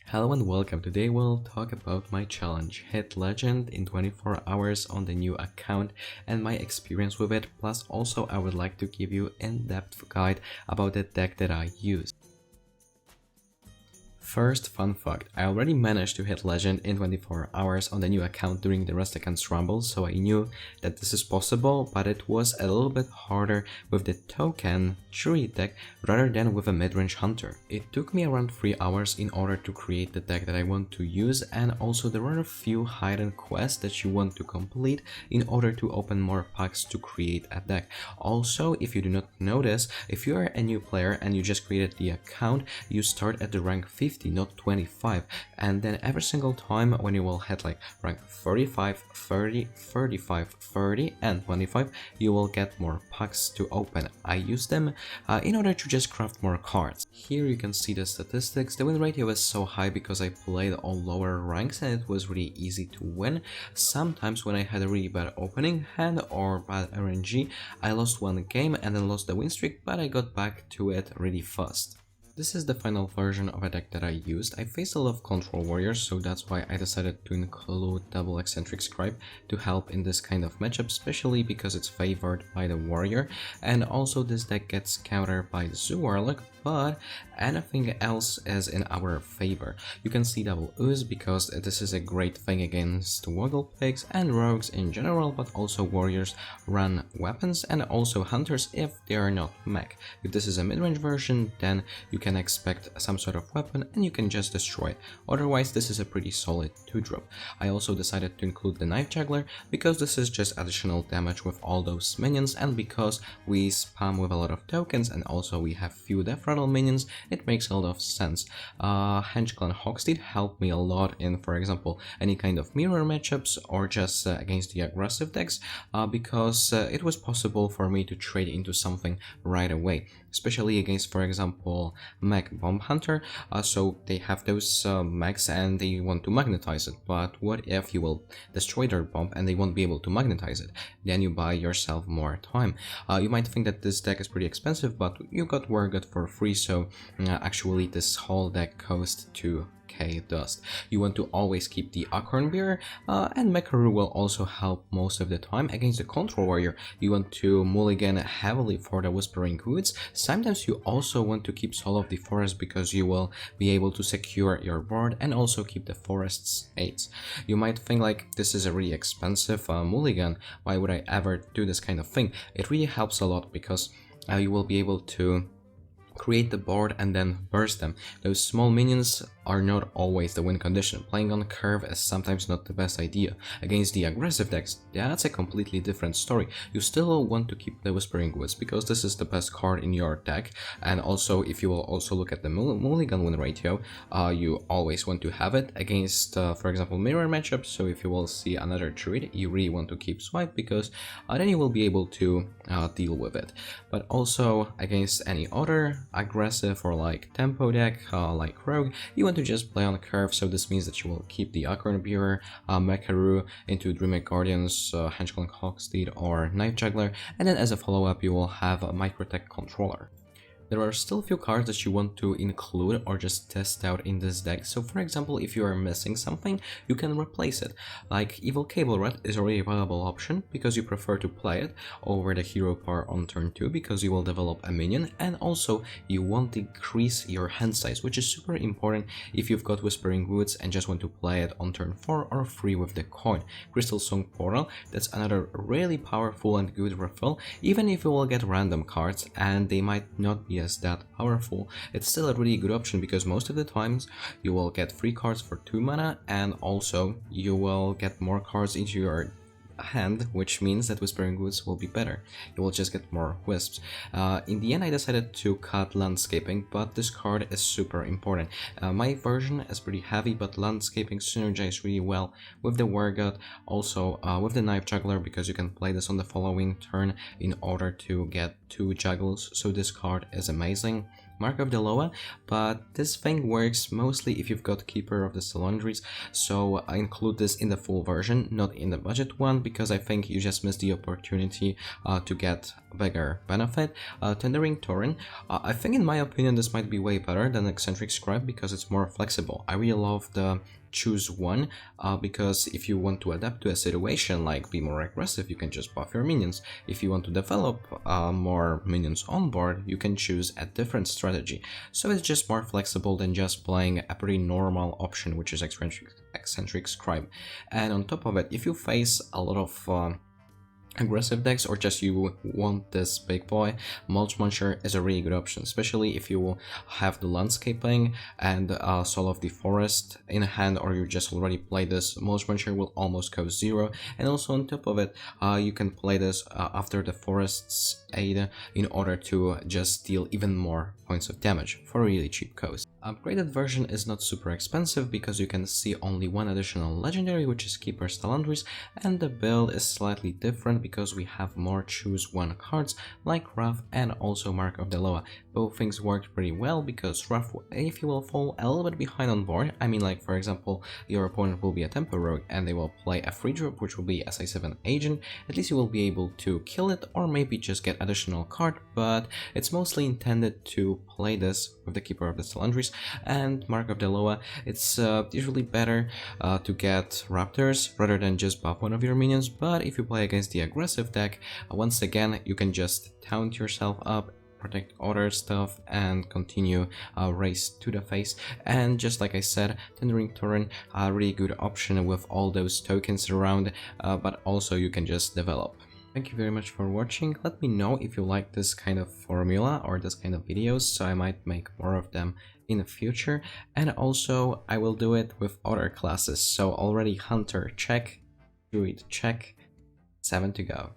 Hello and welcome. Today we'll talk about my challenge, hit legend in 24 hours on the new account and my experience with it, plus also I would like to give you in-depth guide about the deck that I use. First fun fact, I already managed to hit legend in 24 hours on the new account during the Rust Against Rumble, so I knew that this is possible, but it was a little bit harder with the token Druid deck rather than with a midrange hunter. It took me around 3 hours in order to create the deck that I want to use, and also there are a few hidden quests that you want to complete in order to open more packs to create a deck. Also, if you do not notice, if you are a new player and you just created the account, you start at the rank 50, not 25, and then every single time when you will hit like rank 35, 30, 35, 30 and 25, you will get more packs to open. I use them in order to just craft more cards. Here you can see the statistics. The win ratio is so high because I played all lower ranks and it was really easy to win. Sometimes when I had a really bad opening hand or bad RNG, I lost one game and then lost the win streak, but I got back to it really fast. This is the final version of a deck that I used. I faced a lot of control warriors, so that's why I decided to include double eccentric scribe to help in this kind of matchup, especially because it's favored by the warrior, and also this deck gets countered by the zoo warlock, but anything else is in our favor. You can see double ooze because this is a great thing against woggle pigs and rogues in general, but also warriors run weapons and also hunters if they are not mech. If this is a mid-range version, then you can expect some sort of weapon and you can just destroy it. Otherwise, this is a pretty solid 2-drop. I also decided to include the knife juggler because this is just additional damage with all those minions, and because we spam with a lot of tokens and also we have few death rattle minions, it makes a lot of sense. Henge Clan Hogsteed helped me a lot in, for example, any kind of mirror matchups or just against the aggressive decks, because it was possible for me to trade into something right away, especially against, for example, mech bomb hunter. So they have those mechs and they want to magnetize it, but what if you will destroy their bomb and they won't be able to magnetize it? Then you buy yourself more time. You might think that this deck is pretty expensive, but you got Wargut for free, so actually this whole deck costs 2k dust. You want to always keep the Acorn Bearer, and Mekaru will also help most of the time. Against the Control Warrior, you want to mulligan heavily for the Whispering Woods. Sometimes you also want to keep Soul of the Forest because you will be able to secure your board and also keep the Forest's aids. You might think like, this is a really expensive mulligan, why would I ever do this kind of thing? It really helps a lot because you will be able to create the board and then burst them. Those small minions are not always the win condition. Playing on curve is sometimes not the best idea. Against the aggressive decks, that's a completely different story. You still want to keep the Whispering Woods because this is the best card in your deck, and also if you will also look at the mulligan win ratio, you always want to have it against, for example, mirror matchups. So if you will see another Druid, you really want to keep swipe because then you will be able to deal with it. But also against any other aggressive or like tempo deck, like rogue, you want to just play on curve, so this means that you will keep the Acorn Bearer, Mekaru into Dreaming Guardians, Henge Clan Hogsteed or Knife Juggler, and then as a follow-up you will have a Microtech Controller. There are still a few cards that you want to include or just test out in this deck. So for example, if you are missing something, you can replace it. Like Evil Cable Rat is already a viable option because you prefer to play it over the hero power on turn 2 because you will develop a minion, and also you won't decrease your hand size, which is super important if you've got Whispering Woods and just want to play it on turn 4 or 3 with the coin. Crystal Song Portal, that's another really powerful and good refill, even if you will get random cards and they might not be as that powerful. It's still a really good option because most of the times you will get free cards for 2 mana, and also you will get more cards into your hand, which means that Whispering Woods will be better. You will just get more wisps. In the end I decided to cut landscaping, but this card is super important. My version is pretty heavy, but landscaping synergizes really well with the Wargut, also with the Knife Juggler, because you can play this on the following turn in order to get 2 juggles, so this card is amazing. Mark of the Loa, but this thing works mostly if you've got Keeper of the Cylinders, so I include this in the full version, not in the budget one, because I think you just missed the opportunity to get bigger benefit. Tendering Tauren, I think in my opinion this might be way better than Eccentric Scribe because it's more flexible. I really love the choose one, because if you want to adapt to a situation like be more aggressive, you can just buff your minions. If you want to develop more minions on board, you can choose a different strategy. So it's just more flexible than just playing a pretty normal option, which is Eccentric Scribe. And on top of it, if you face a lot of aggressive decks or just you want this big boy, Mulch Muncher is a really good option, especially if you have the landscaping and Soul of the Forest in hand, or you just already play this. Mulch Muncher will almost go 0, and also on top of it you can play this after the Forest's aid in order to just deal even more points of damage for a really cheap cost. Upgraded version is not super expensive because you can see only one additional legendary, which is Keeper's Talandris, and the build is slightly different because we have more choose one cards like Wrath and also Mark of the Loa. Both things worked pretty well because Wrath, if you will fall a little bit behind on board, I mean, like for example your opponent will be a Tempo Rogue and they will play a free drop which will be SI7 agent, at least you will be able to kill it or maybe just get additional card, but it's mostly intended to play this with the Keeper of the Cylinders. And Mark of the Loa, it's usually better to get Raptors rather than just buff one of your minions, but if you play against the aggressive deck, once again you can just taunt yourself up, protect other stuff and continue race to the face. And just like I said, Tendering Tauren, a really good option with all those tokens around, but also you can just develop. Thank you very much for watching. Let me know if you like this kind of formula or this kind of videos, so I might make more of them in the future. And also I will do it with other classes, so already Hunter check, Druid check, 7 to go.